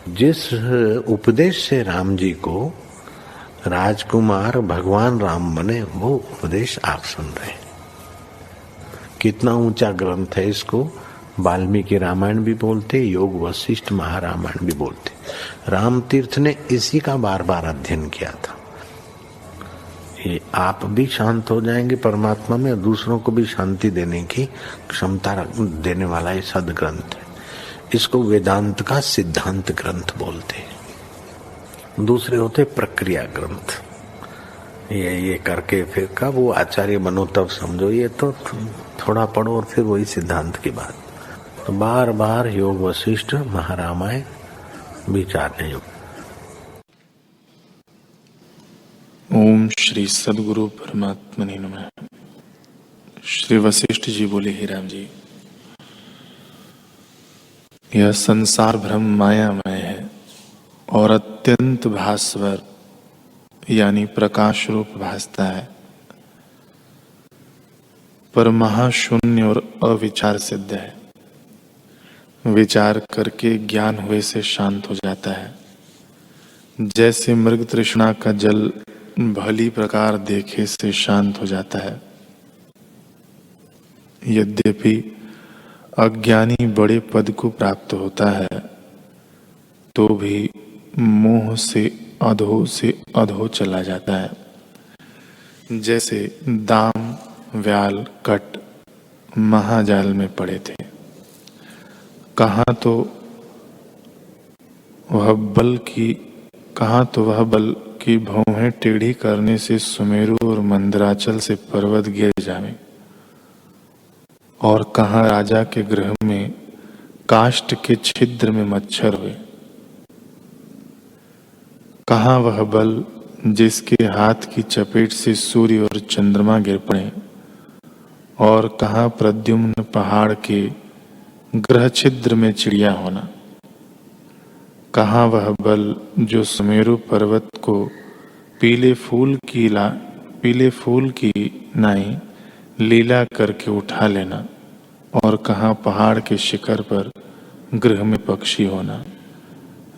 जिस उपदेश से राम जी को राजकुमार भगवान राम बने, वो उपदेश आप सुन रहे हैं। कितना ऊंचा ग्रंथ है। इसको वाल्मीकि रामायण भी बोलते, योग वशिष्ठ महारामायण भी बोलते। राम तीर्थ ने इसी का बार बार अध्ययन किया था। ये आप भी शांत हो जाएंगे परमात्मा में, और दूसरों को भी शांति देने की क्षमता देने वाला ये सदग्रंथ है। इसको वेदांत का सिद्धांत ग्रंथ बोलते हैं। दूसरे होते प्रक्रिया ग्रंथ। ये करके फिर कब वो आचार्य बनो तब समझो, ये तो थोड़ा पढ़ो और फिर वही सिद्धांत की बात। तो बार बार योग वशिष्ठ महारामायण विचारने योग। ओम श्री सदगुरु परमात्मने नमः। श्री वशिष्ठ जी बोले, हे राम जी, यह संसार भ्रम मायामय है और अत्यंत भास्वर यानी प्रकाश रूप भासता है, पर महाशून्य और अविचार सिद्ध है। विचार करके ज्ञान हुए से शांत हो जाता है। जैसे मृग तृष्णा का जल भली प्रकार देखे से शांत हो जाता है। यद्यपि अज्ञानी बड़े पद को प्राप्त होता है, तो भी मोह से अधो चला जाता है। जैसे दाम व्याल कट महाजाल में पड़े थे। कहाँ तो वह बल की भौहें टेढ़ी करने से सुमेरु और मंदराचल से पर्वत गिर जावे, और कहाँ राजा के गृह में काष्ठ के छिद्र में मच्छर हुए। कहाँ वह बल जिसके हाथ की चपेट से सूर्य और चंद्रमा गिर पड़े, और कहाँ प्रद्युम्न पहाड़ के ग्रह छिद्र में चिड़िया होना। कहाँ वह बल जो सुमेरु पर्वत को पीले फूल की नाई लीला करके उठा लेना, और कहाँ पहाड़ के शिखर पर गृह में पक्षी होना।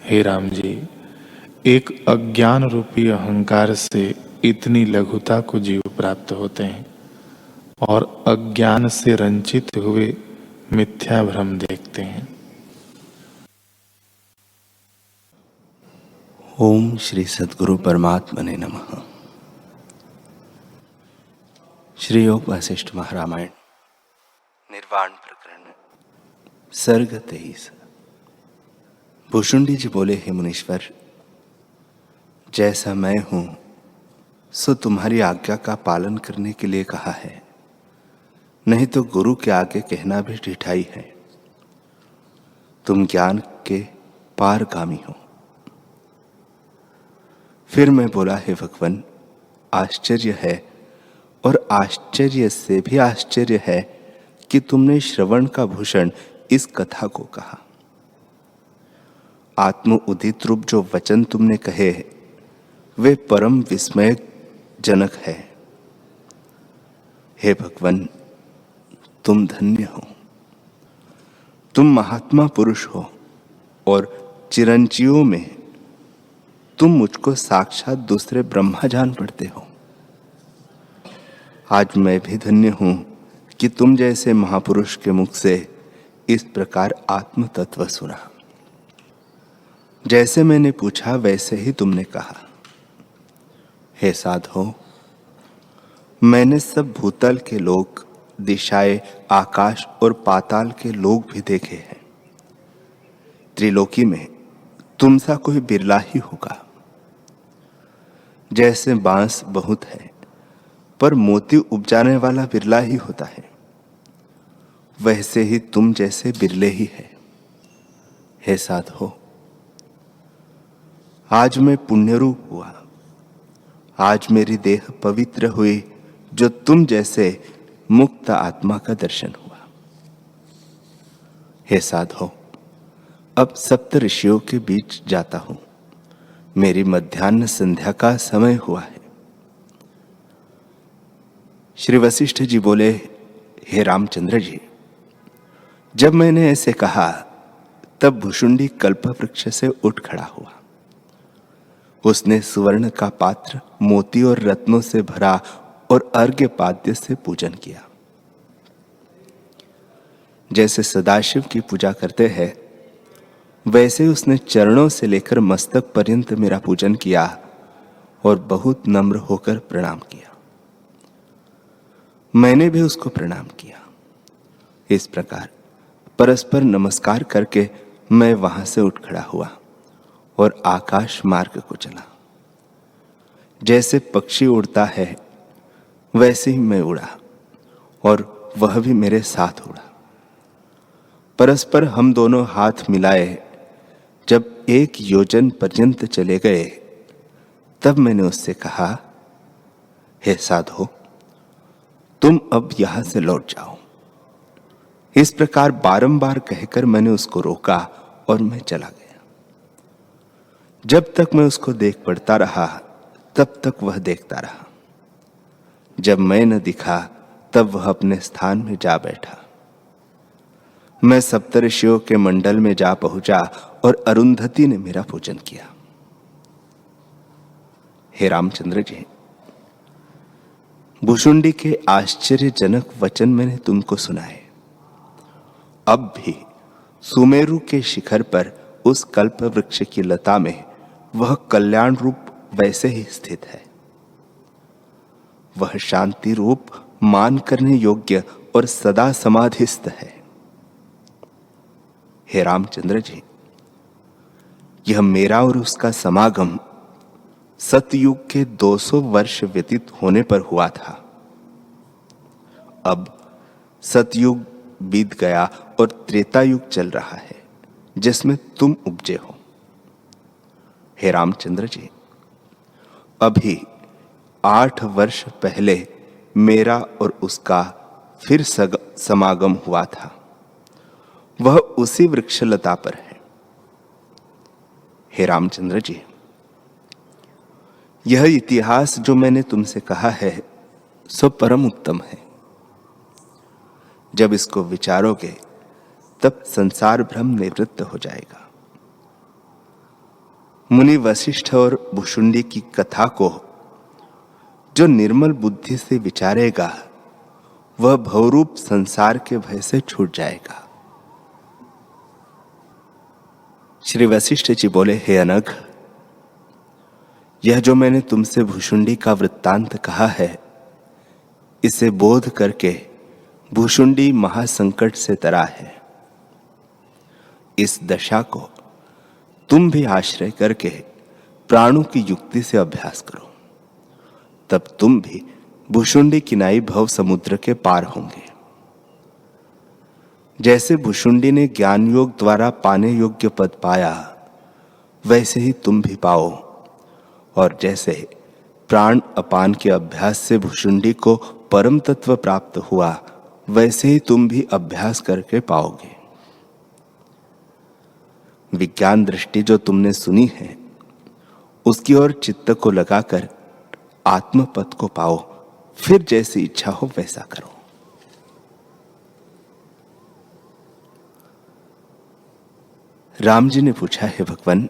हे राम जी, एक अज्ञान रूपी अहंकार से इतनी लघुता को जीव प्राप्त होते हैं, और अज्ञान से रंचित हुए मिथ्या भ्रम देखते हैं। ओम श्री सद्गुरु परमात्मने नमः। श्री योग वशिष्ठ महारामायण निर्वाण प्रकरण सर्ग 23। भुषुंडी जी बोले, हे मुनीश्वर, जैसा मैं हूं सो तुम्हारी आज्ञा का पालन करने के लिए कहा है, नहीं तो गुरु के आगे कहना भी ढिठाई है। तुम ज्ञान के पारगामी हो। फिर मैं बोला, हे भगवन, आश्चर्य है, और आश्चर्य से भी आश्चर्य है कि तुमने श्रवण का भूषण इस कथा को कहा। आत्म उदित रूप जो वचन तुमने कहे वे परम विस्मय जनक है। हे भगवन, तुम धन्य हो। तुम महात्मा पुरुष हो, और चिरंजीवों में तुम मुझको साक्षात दूसरे ब्रह्मा जान पड़ते हो। आज मैं भी धन्य हूं कि तुम जैसे महापुरुष के मुख से इस प्रकार आत्म तत्व सुना। जैसे मैंने पूछा वैसे ही तुमने कहा। हे साधो, मैंने सब भूतल के लोक, दिशाएं, आकाश और पाताल के लोक भी देखे हैं। त्रिलोकी में तुम सा कोई बिरला ही होगा। जैसे बांस बहुत है पर मोती उपजाने वाला बिरला ही होता है, वैसे ही तुम जैसे बिरले ही है। हे साधो, आज मैं पुण्यरूप हुआ। आज मेरी देह पवित्र हुई, जो तुम जैसे मुक्त आत्मा का दर्शन हुआ। हे साधो, अब सप्त ऋषियों के बीच जाता हूं। मेरी मध्याह्न संध्या का समय हुआ है। श्री वशिष्ठ जी बोले, हे रामचंद्र जी, जब मैंने ऐसे कहा तब भुशुंडी कल्पवृक्ष से उठ खड़ा हुआ। उसने सुवर्ण का पात्र मोती और रत्नों से भरा और अर्घ्य पाद्य से पूजन किया। जैसे सदाशिव की पूजा करते हैं वैसे उसने चरणों से लेकर मस्तक पर्यंत मेरा पूजन किया और बहुत नम्र होकर प्रणाम किया। मैंने भी उसको प्रणाम किया। इस प्रकार परस्पर नमस्कार करके मैं वहां से उठ खड़ा हुआ और आकाश मार्ग को चला। जैसे पक्षी उड़ता है वैसे ही मैं उड़ा और वह भी मेरे साथ उड़ा। परस्पर हम दोनों हाथ मिलाए जब 1 योजन पर्यंत चले गए तब मैंने उससे कहा, हे साधो, तुम अब यहां से लौट जाओ। इस प्रकार बारंबार कहकर मैंने उसको रोका और मैं चला गया। जब तक मैं उसको देख पड़ता रहा तब तक वह देखता रहा। जब मैं न दिखा तब वह अपने स्थान में जा बैठा। मैं सप्तऋषियों के मंडल में जा पहुंचा और अरुंधति ने मेरा पूजन किया। हे रामचंद्र जी, भुशुंडी के आश्चर्यजनक वचन मैंने तुमको सुनाए। अब भी सुमेरु के शिखर पर उस कल्प वृक्ष की लता में वह कल्याण रूप वैसे ही स्थित है। वह शांति रूप, मान करने योग्य और सदा समाधिस्थ है। हे रामचंद्र जी, यह मेरा और उसका समागम सतयुग के 200 वर्ष व्यतीत होने पर हुआ था। अब सतयुग बीत गया और त्रेता युग चल रहा है जिसमें तुम उपजे हो। हे रामचंद्र जी, अभी 8 वर्ष पहले मेरा और उसका फिर समागम हुआ था। वह उसी वृक्षलता पर है। हे रामचंद्र जी, यह इतिहास जो मैंने तुमसे कहा है सो परम उत्तम है। जब इसको विचारोगे तब संसार भ्रम निवृत्त हो जाएगा। मुनि वशिष्ठ और भुशुंडी की कथा को जो निर्मल बुद्धि से विचारेगा वह भवरूप संसार के भय से छूट जाएगा। श्री वशिष्ठ जी बोले, हे अनघ, यह जो मैंने तुमसे भुशुंडी का वृत्तांत कहा है, इसे बोध करके भुशुंडी महासंकट से तरा है। इस दशा को तुम भी आश्रय करके प्राणों की युक्ति से अभ्यास करो, तब तुम भी भुशुंडी किनाई भव समुद्र के पार होंगे। जैसे भुशुंडी ने ज्ञान योग द्वारा पाने योग्य पद पाया वैसे ही तुम भी पाओ, और जैसे प्राण अपान के अभ्यास से भुशुंडी को परम तत्व प्राप्त हुआ वैसे ही तुम भी अभ्यास करके पाओगे। विज्ञान दृष्टि जो तुमने सुनी है उसकी ओर चित्त को लगाकर आत्मपद को पाओ, फिर जैसी इच्छा हो वैसा करो। राम जी ने पूछा, है भगवान,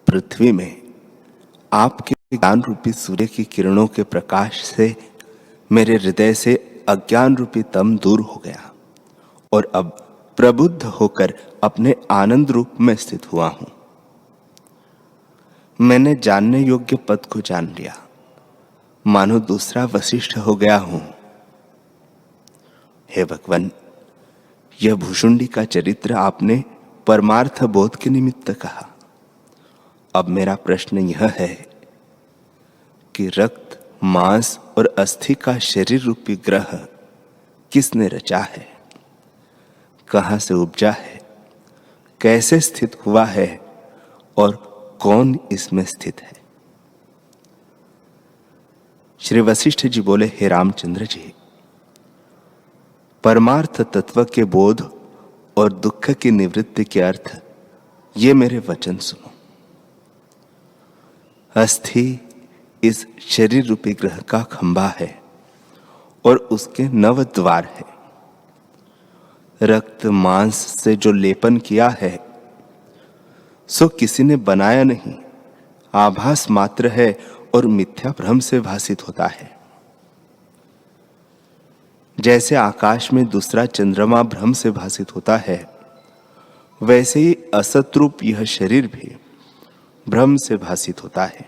पृथ्वी में आपके ज्ञान रूपी सूर्य की किरणों के प्रकाश से मेरे हृदय से अज्ञान रूपी तम दूर हो गया और अब प्रबुद्ध होकर अपने आनंद रूप में स्थित हुआ हूं। मैंने जानने योग्य पद को जान लिया, मानो दूसरा वशिष्ठ हो गया हूं। हे भगवान, यह भुशुंडी का चरित्र आपने परमार्थ बोध के निमित्त कहा। अब मेरा प्रश्न यह है कि रक्त, मांस और अस्थि का शरीर रूपी ग्रह किसने रचा है, कहां से उपजा है, कैसे स्थित हुआ है और कौन इसमें स्थित है? श्री वशिष्ठ जी बोले, हे रामचंद्र जी, परमार्थ तत्व के बोध और दुख की निवृत्ति के अर्थ ये मेरे वचन सुनो। अस्थि इस शरीर रूपी ग्रह का खंभा है और उसके 9 द्वार है। रक्त मांस से जो लेपन किया है सो किसी ने बनाया नहीं, आभास मात्र है और मिथ्या भ्रम से भासित होता है। जैसे आकाश में दूसरा चंद्रमा भ्रम से भासित होता है, वैसे ही असत रूप यह शरीर भी भ्रम से भासित होता है।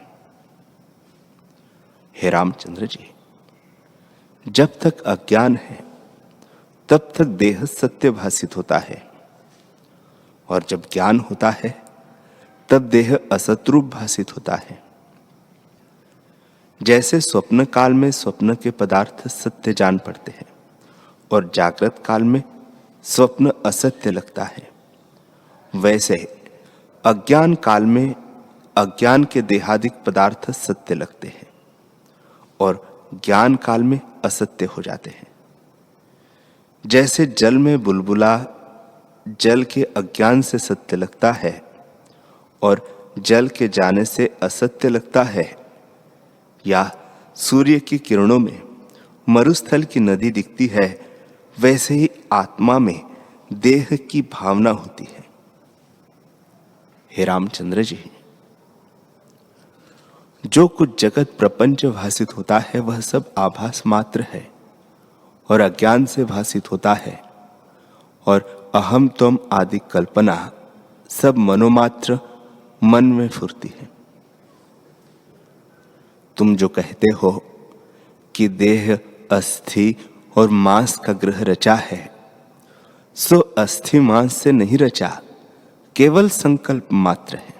हे रामचंद्र जी, जब तक अज्ञान है तब तक देह सत्य भासित होता है, और जब ज्ञान होता है तब देह असत रूप भासित होता है। जैसे स्वप्न काल में स्वप्न के पदार्थ सत्य जान पड़ते हैं और जागृत काल में स्वप्न असत्य लगता है, वैसे अज्ञान काल में अज्ञान के देहादिक पदार्थ सत्य लगते हैं और ज्ञान काल में असत्य हो जाते हैं। जैसे जल में बुलबुला जल के अज्ञान से सत्य लगता है और जल के जाने से असत्य लगता है, या सूर्य की किरणों में मरुस्थल की नदी दिखती है, वैसे ही आत्मा में देह की भावना होती है। हे रामचंद्र जी, जो कुछ जगत प्रपंच भासित होता है वह सब आभास मात्र है और अज्ञान से भासित होता है, और अहम तुम आदि कल्पना सब मनोमात्र मन में फुरती है। तुम जो कहते हो कि देह अस्थि और मांस का ग्रह रचा है, सो अस्थि मांस से नहीं रचा, केवल संकल्प मात्र है।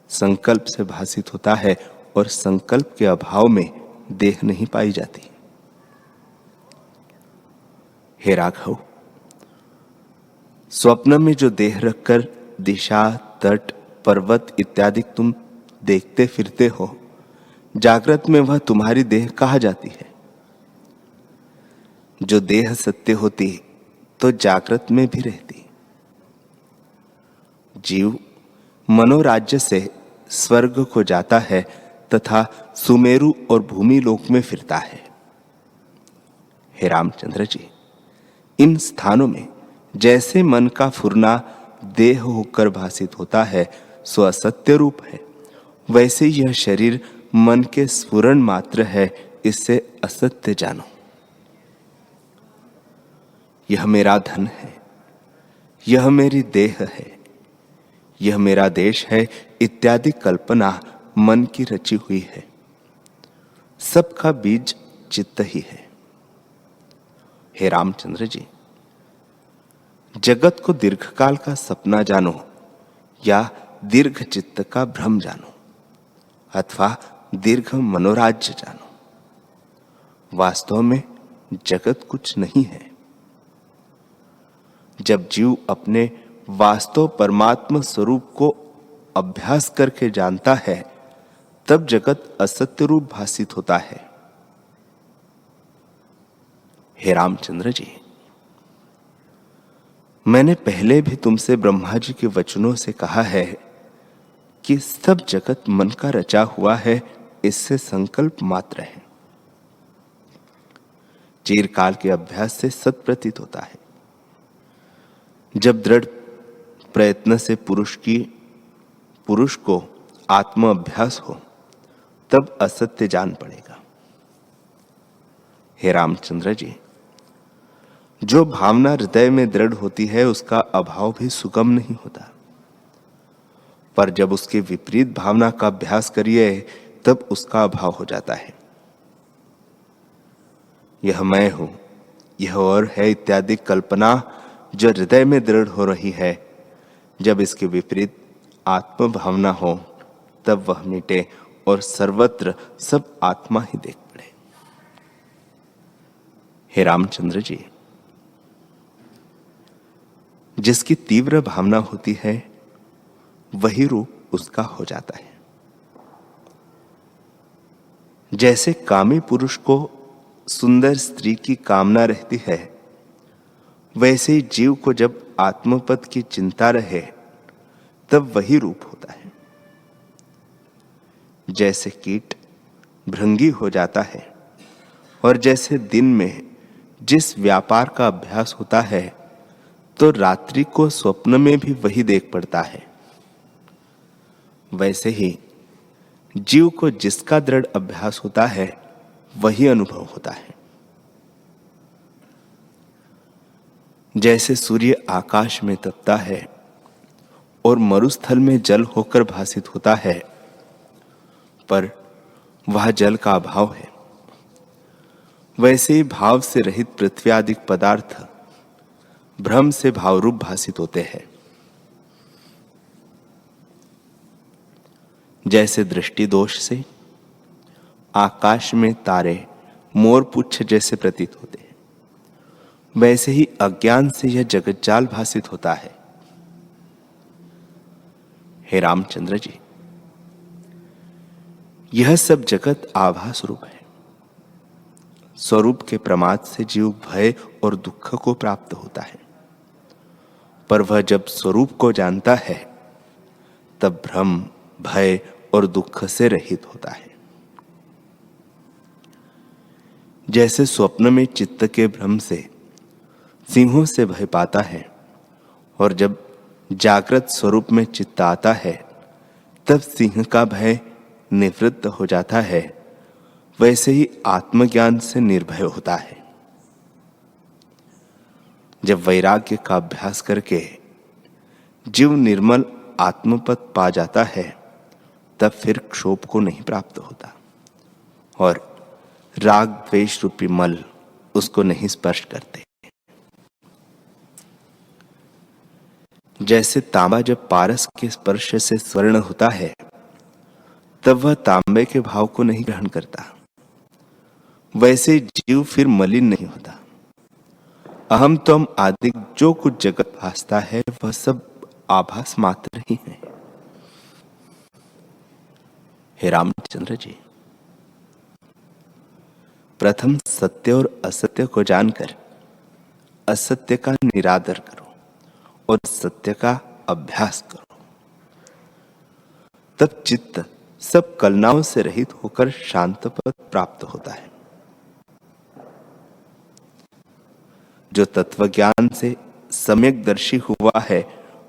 संकल्प से भासित होता है और संकल्प के अभाव में देह नहीं पाई जाती। हे राघव, स्वप्न में जो देह रखकर दिशा, तट, पर्वत इत्यादि तुम देखते फिरते हो, जागृत में वह तुम्हारी देह कहा जाती है। जो देह सत्य होती तो जागृत में भी रहती। जीव मनोराज्य से स्वर्ग को जाता है तथा सुमेरु और भूमि लोक में फिरता है। हे रामचंद्र जी, इन स्थानों में जैसे मन का फुरना देह होकर भासित होता है सो असत्य रूप है, वैसे यह शरीर मन के स्फुरण मात्र है, इससे असत्य जानो। यह मेरा धन है, यह मेरी देह है, यह मेरा देश है इत्यादि कल्पना मन की रची हुई है। सबका बीज चित्त ही है। हे रामचंद्र जी, जगत को दीर्घकाल का सपना जानो या दीर्घ चित्त का भ्रम जानो अथवा दीर्घ मनोराज्य जानो, वास्तव में जगत कुछ नहीं है। जब जीव अपने वास्तव परमात्मा स्वरूप को अभ्यास करके जानता है, तब जगत असत्य रूप भासित होता है। हे रामचंद्र जी, मैंने पहले भी तुमसे ब्रह्मा जी के वचनों से कहा है कि सब जगत मन का रचा हुआ है, इससे संकल्प मात्र है। चिरकाल के अभ्यास से सत प्रतीत होता है। जब दृढ़ प्रयत्न से पुरुष को आत्म अभ्यास हो, तब असत्य जान पड़ेगा। हे रामचंद्र जी, जो भावना हृदय में दृढ़ होती है उसका अभाव भी सुगम नहीं होता, पर जब उसके विपरीत भावना का अभ्यास करिए तब उसका अभाव हो जाता है। यह मैं हूं, यह और है इत्यादि कल्पना जो हृदय में दृढ़ हो रही है, जब इसके विपरीत आत्म भावना हो तब वह मिटे और सर्वत्र सब आत्मा ही देख पड़े। हे रामचंद्र जी, जिसकी तीव्र भावना होती है वही रूप उसका हो जाता है। जैसे कामी पुरुष को सुंदर स्त्री की कामना रहती है, वैसे ही जीव को जब आत्मपद की चिंता रहे तब वही रूप होता है। जैसे कीट भृंगी हो जाता है और जैसे दिन में जिस व्यापार का अभ्यास होता है तो रात्रि को स्वप्न में भी वही देख पड़ता है, वैसे ही जीव को जिसका दृढ़ अभ्यास होता है वही अनुभव होता है। जैसे सूर्य आकाश में तपता है और मरुस्थल में जल होकर भासित होता है, पर वह जल का अभाव है, वैसे ही भाव से रहित पृथ्वी आदि पदार्थ भ्रम से भावरूप भासित होते हैं। जैसे दृष्टि दोष से आकाश में तारे मोर पुच्छ जैसे प्रतीत होते हैं, वैसे ही अज्ञान से यह जगत जाल भासित होता है। हे रामचंद्र जी, यह सब जगत आभास रूप है। स्वरूप के प्रमाद से जीव भय और दुख को प्राप्त होता है, पर वह जब स्वरूप को जानता है तब भ्रम, भय और दुख से रहित होता है। जैसे स्वप्न में चित्त के भ्रम से सिंहों से भय पाता है और जब जागृत स्वरूप में चित्त आता है तब सिंह का भय निवृत्त हो जाता है, वैसे ही आत्मज्ञान से निर्भय होता है। जब वैराग्य का अभ्यास करके जीव निर्मल आत्मपद पा जाता है तब फिर क्षोभ को नहीं प्राप्त होता और राग द्वेष रूपी मल उसको नहीं स्पर्श करते। जैसे तांबा जब पारस के स्पर्श से स्वर्ण होता है तब वह तांबे के भाव को नहीं ग्रहण करता, वैसे जीव फिर मलिन नहीं होता। अहम तम आदि जो कुछ जगत भासता है वह सब आभास मात्र ही है। हे रामचंद्र जी, प्रथम सत्य और असत्य को जानकर असत्य का निरादर करो और सत्य का अभ्यास करो, तब चित्त सब कलनाओं से रहित होकर शांत पद प्राप्त होता है। जो तत्वज्ञान से सम्यक दर्शी हुआ है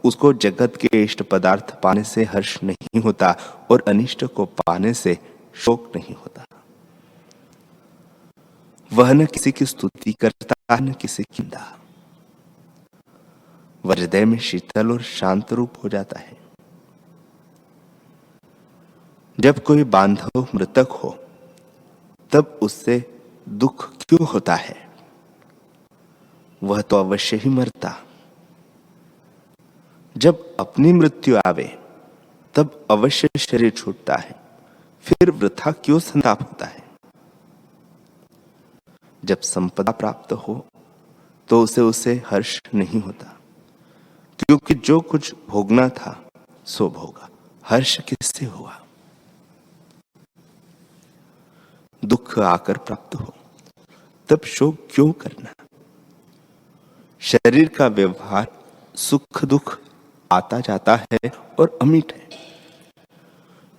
उसको जगत के इष्ट पदार्थ पाने से हर्ष नहीं होता और अनिष्ट को पाने से शोक नहीं होता। वह न किसी की स्तुति करता न किसी की निंदा, वह हृदय में शीतल और शांत रूप हो जाता है। जब कोई बांधव मृतक हो तब उससे दुख क्यों होता है? वह तो अवश्य ही मरता। जब अपनी मृत्यु आवे तब अवश्य शरीर छूटता है, फिर वृथा क्यों संताप होता है? जब संपदा प्राप्त हो तो उसे हर्ष नहीं होता, क्योंकि जो कुछ भोगना था सो भोगा, हर्ष किससे हुआ? दुख आकर प्राप्त हो तब शोक क्यों करना? शरीर का व्यवहार सुख दुख आता जाता है और अमिट है।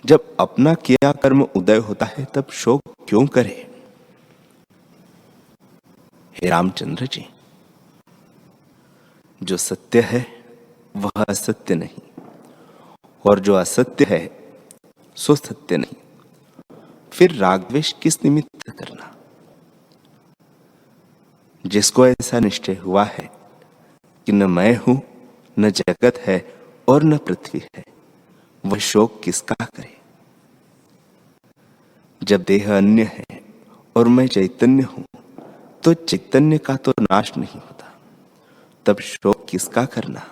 जब अपना किया कर्म उदय होता है तब शोक क्यों करे? हे रामचंद्र जी, जो सत्य है वह असत्य नहीं और जो असत्य है सो सत्य नहीं, फिर राग द्वेष किस निमित्त करना? जिसको ऐसा निश्चय हुआ है कि न मैं हूं न जगत है और न पृथ्वी है, वह शोक किसका करे? जब देह अन्य है और मैं चैतन्य हूं तो चैतन्य का तो नाश नहीं होता, तब शोक किसका करना?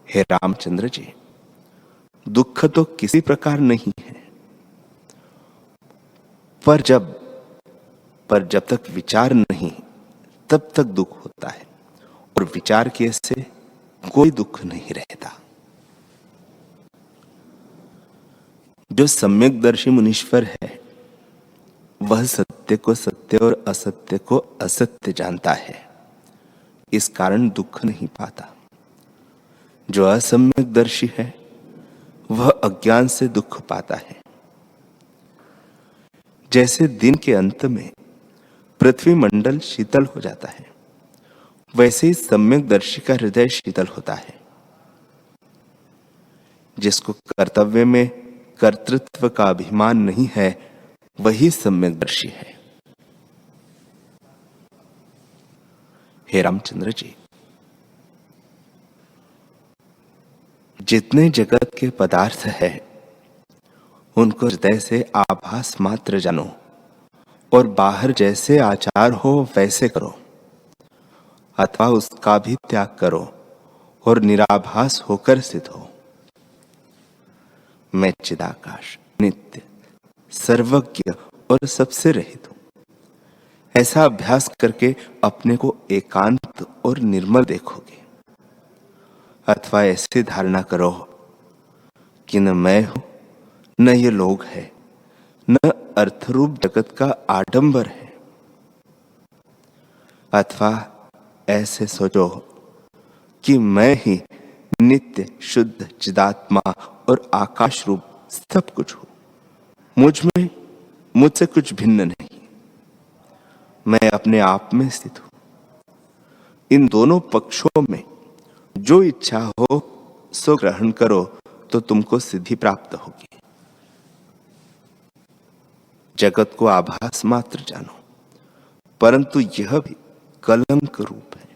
हे रामचंद्र जी, दुख तो किसी प्रकार नहीं है, पर जब तक विचार नहीं तब तक दुख होता है और विचार किए से कोई दुख नहीं रहता। जो सम्यकदर्शी मुनीश्वर है वह सत्य को सत्य और असत्य को असत्य जानता है, इस कारण दुख नहीं पाता। जो असम्यकदर्शी है वह अज्ञान से दुख पाता है। जैसे दिन के अंत में पृथ्वी मंडल शीतल हो जाता है, वैसे ही सम्यकदर्शी का हृदय शीतल होता है। जिसको कर्तव्य में कर्तृत्व का अभिमान नहीं है, वही सम्यकदर्शी है। हे रामचंद्र जी, जितने जगत के पदार्थ है उनको हृदय से आभास मात्र जानो और बाहर जैसे आचार हो वैसे करो, अथवा उसका भी त्याग करो और निराभास होकर स्थित हो। मैं चिदाकाश, नित्य, सर्वज्ञ और सबसे रहित हूं। ऐसा अभ्यास करके अपने को एकांत और निर्मल देखोगे। अथवा ऐसी धारणा करो कि न मैं हूं, न ये लोग है, न अर्थरूप जगत का आडंबर है। अथवा ऐसे सोचो कि मैं ही नित्य शुद्ध चिदात्मा और आकाश रूप सब कुछ हूं। मुझसे कुछ भिन्न नहीं, मैं अपने आप में स्थित हूं। इन दोनों पक्षों में जो इच्छा हो सो ग्रहण करो तो तुमको सिद्धि प्राप्त होगी। जगत को आभास मात्र जानो, परंतु यह भी कलंक रूप है।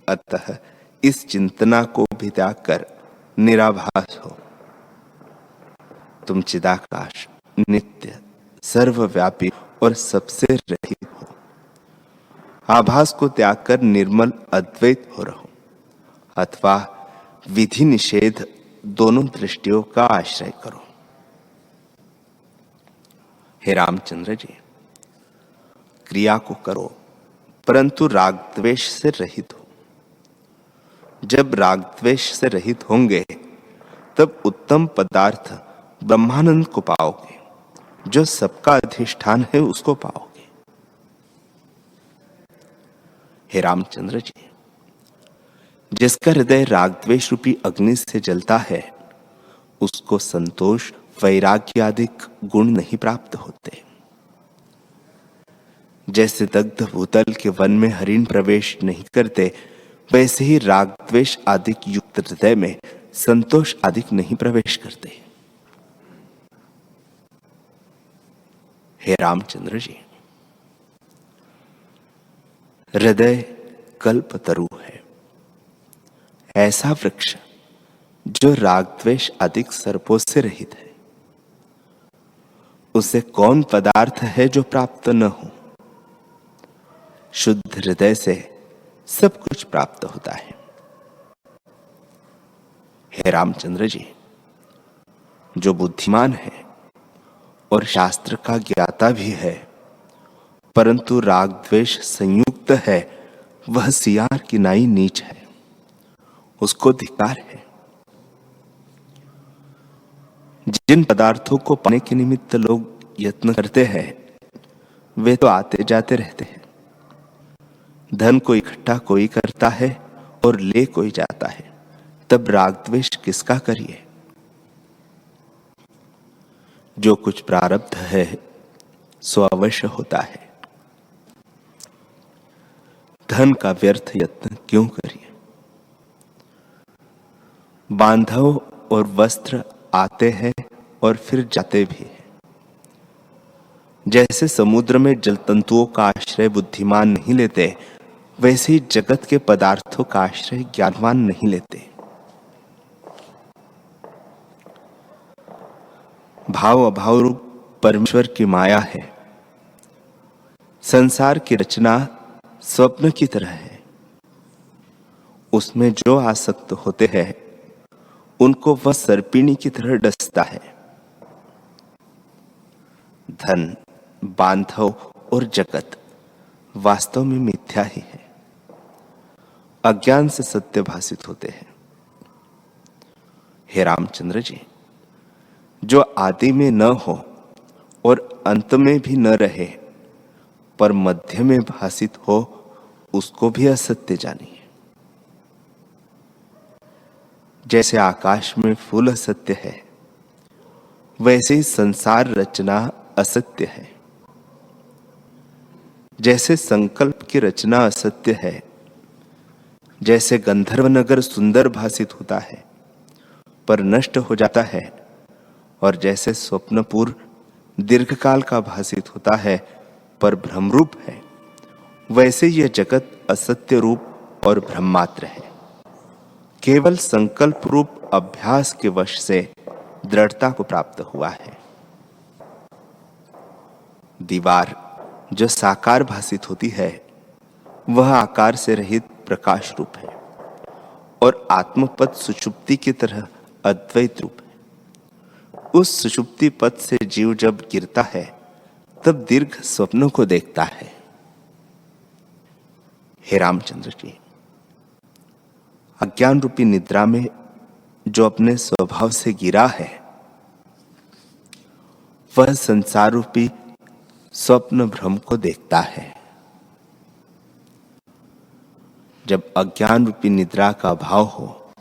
अतः इस चिंतना को भी त्याग कर निराभास हो। तुम चिदाकाश, नित्य, सर्वव्यापी और सबसे रहित हो। आभास को त्याग कर निर्मल अद्वैत हो रहो, अथवा विधि निषेध दोनों दृष्टियों का आश्रय करो। हे रामचंद्र जी, क्रिया को करो परंतु राग द्वेष से रहित हो। जब राग द्वेष से रहित होंगे तब उत्तम पदार्थ ब्रह्मानंद को पाओगे, जो सबका अधिष्ठान है उसको पाओगे। हे रामचंद्र जी, जिसका हृदय राग द्वेष रूपी अग्नि से जलता है उसको संतोष, वैराग्य आदि गुण नहीं प्राप्त होते। जैसे दग्ध भूतल के वन में हरिण प्रवेश नहीं करते, वैसे ही राग द्वेष आदि युक्त हृदय में संतोष आदि नहीं प्रवेश करते। हे रामचंद्र जी, हृदय कल्पतरु है, ऐसा वृक्ष जो राग द्वेष अधिक सर्पों से रहित है। उसे कौन पदार्थ है जो प्राप्त न हो? शुद्ध हृदय से सब कुछ प्राप्त होता है। हे रामचंद्र जी, जो बुद्धिमान है और शास्त्र का ज्ञाता भी है, परंतु राग द्वेष संयुक्त है, वह सियार की नाई नीच है, उसको धिक्कार है। जिन पदार्थों को पाने के निमित्त लोग यत्न करते हैं वे तो आते जाते रहते हैं। धन को इकट्ठा कोई करता है और ले कोई जाता है, तब राग द्वेष किसका करिए? जो कुछ प्रारब्ध है सो अवश्य होता है। धन का व्यर्थ यत्न क्यों करिए? बांधव और वस्त्र आते हैं और फिर जाते भी हैं। जैसे समुद्र में जल तंतुओं का आश्रय बुद्धिमान नहीं लेते, वैसे ही जगत के पदार्थों का आश्रय ज्ञानवान नहीं लेते। भाव अभाव रूप परमेश्वर की माया है। संसार की रचना स्वप्न की तरह है। उसमें जो आसक्त होते हैं उनको वह सर्पिणी की तरह डसता है। धन, बांधव और जगत वास्तव में मिथ्या ही है, अज्ञान से सत्य भासित होते हैं। हे रामचंद्र जी, जो आदि में न हो और अंत में भी न रहे पर मध्य में भासित हो, उसको भी असत्य जानिए। जैसे आकाश में फूल असत्य है, वैसे ही संसार रचना असत्य है। जैसे संकल्प की रचना असत्य है, जैसे गंधर्व नगर सुंदर भासित होता है पर नष्ट हो जाता है, और जैसे स्वप्नपुर दीर्घकाल का भासित होता है पर भ्रमरूप है, वैसे यह जगत असत्य रूप और भ्रममात्र है। केवल संकल्प रूप अभ्यास के वश से दृढ़ता को प्राप्त हुआ है। दीवार जो साकार भासित होती है वह आकार से रहित प्रकाश रूप है, और आत्मपद सुषुप्ति की तरह अद्वैत रूप है। उस सुषुप्ति पद से जीव जब गिरता है तब दीर्घ स्वप्नों को देखता है। हे रामचंद्र जी, अज्ञान रूपी निद्रा में जो अपने स्वभाव से गिरा है वह संसार रूपी स्वप्न भ्रम को देखता है। जब अज्ञान रूपी निद्रा का अभाव हो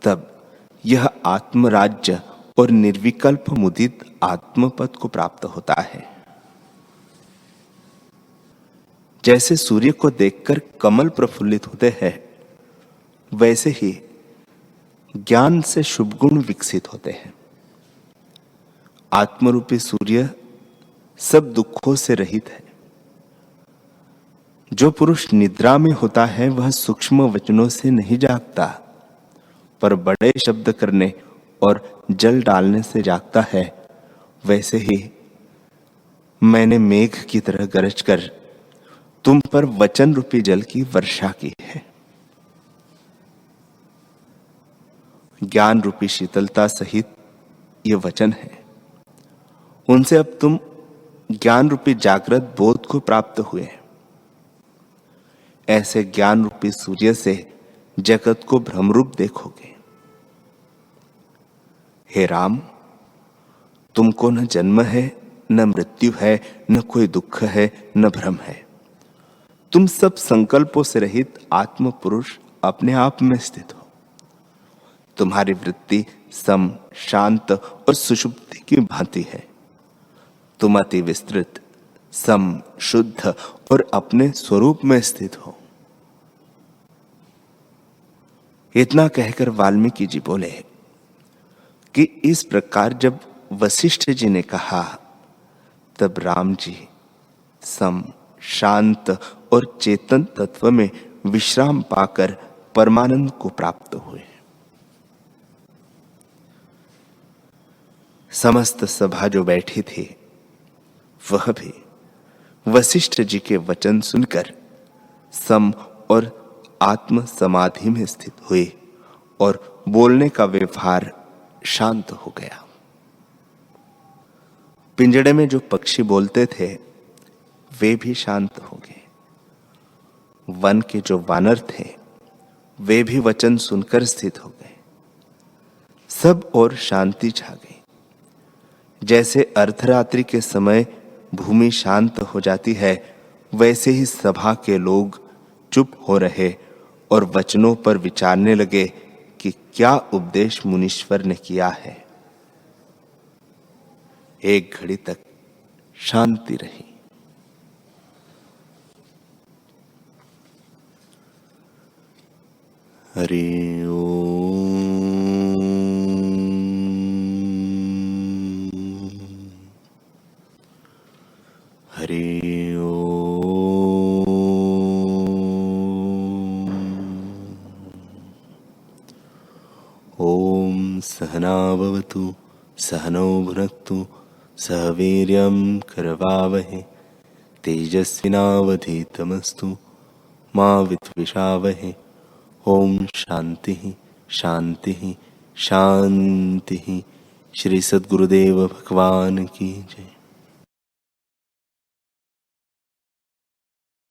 तब यह आत्मराज्य और निर्विकल्प मुदित आत्मपद को प्राप्त होता है। जैसे सूर्य को देखकर कमल प्रफुल्लित होते हैं, वैसे ही ज्ञान से शुभ गुण विकसित होते हैं। आत्मरूपी सूर्य सब दुखों से रहित है। जो पुरुष निद्रा में होता है वह सूक्ष्म वचनों से नहीं जागता, पर बड़े शब्द करने और जल डालने से जागता है। वैसे ही मैंने मेघ की तरह गरज कर तुम पर वचन रूपी जल की वर्षा की है। ज्ञान रूपी शीतलता सहित ये वचन है। उनसे अब तुम ज्ञान रूपी जागृत बोध को प्राप्त हुए हैं। ऐसे ज्ञान रूपी सूर्य से जगत को भ्रमरूप देखोगे। हे राम, तुमको न जन्म है, न मृत्यु है, न कोई दुख है, न भ्रम है। तुम सब संकल्पों से रहित आत्म पुरुष अपने आप में स्थित हो। तुम्हारी वृत्ति सम, शांत और सुषुप्ति की भांति है। तुम अति विस्तृत, सम, शुद्ध और अपने स्वरूप में स्थित हो। इतना कहकर वाल्मीकि जी बोले कि इस प्रकार जब वशिष्ठ जी ने कहा तब राम जी सम, शांत और चेतन तत्व में विश्राम पाकर परमानंद को प्राप्त हुए। समस्त सभा जो बैठी थी वह भी वशिष्ठ जी के वचन सुनकर सम और आत्म समाधि में स्थित हुए और बोलने का व्यवहार शांत हो गया। पिंजड़े में जो पक्षी बोलते थे वे भी शांत हो गए। वन के जो वानर थे वे भी वचन सुनकर स्थित हो गए। सब और शांति छा गई। जैसे अर्धरात्रि के समय भूमि शांत हो जाती है, वैसे ही सभा के लोग चुप हो रहे और वचनों पर विचारने लगे कि क्या उपदेश मुनीश्वर ने किया है। एक घड़ी तक शांति रही। हरि ओम। हरि ओम। ओम सहना भवतु सहनौ भुनक्तु सह वीर्यं करवावहै तेजस्विनावधीतमस्तु मा विद्विषावहै। ओम शांति शांति शांति। श्री सद्गुरुदेव भगवान की जय।